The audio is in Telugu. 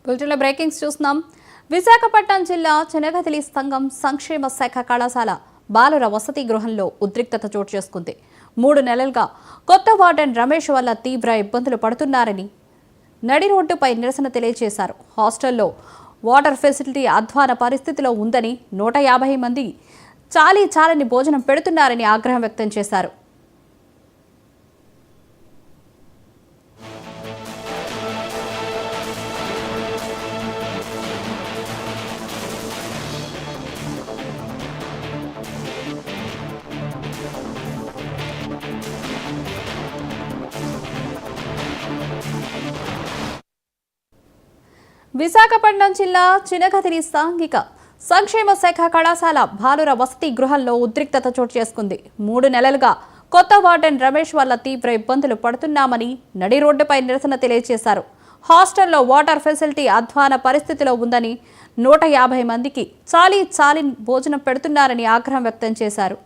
బులెటిన్లో బ్రేకింగ్స్ చూస్తున్నాం. విశాఖపట్నం జిల్లా చెనగతిలి సంఘం సంక్షేమ శాఖ కళాశాల బాలుర వసతి గృహంలో ఉద్రిక్తత చోటు చేసుకుంది. 3 నెలలుగా కొత్త వార్డెన్ రమేష్ వల్ల తీవ్ర ఇబ్బందులు పడుతున్నారని నడి రోడ్డుపై నిరసన తెలియజేశారు. హాస్టల్లో వాటర్ ఫెసిలిటీ అధ్వాన పరిస్థితిలో ఉందని 150 మంది చాలని భోజనం పెడుతున్నారని ఆగ్రహం వ్యక్తం చేశారు. విశాఖపట్నం జిల్లా చినగతిలి సాంఘిక సంక్షేమ శాఖ కళాశాల బాలుర వసతి గృహంలో ఉద్రిక్తత చోటు చేసుకుంది. 3 నెలలుగా కొత్త వార్డెన్ రమేష్ వల్ల తీవ్ర ఇబ్బందులు పడుతున్నామని నడి రోడ్డుపై నిరసన తెలియజేశారు. హాస్టల్లో వాటర్ ఫెసిలిటీ అధ్వాన పరిస్థితిలో ఉందని 150 మందికి చాలి భోజనం పెడుతున్నారని ఆగ్రహం వ్యక్తం చేశారు.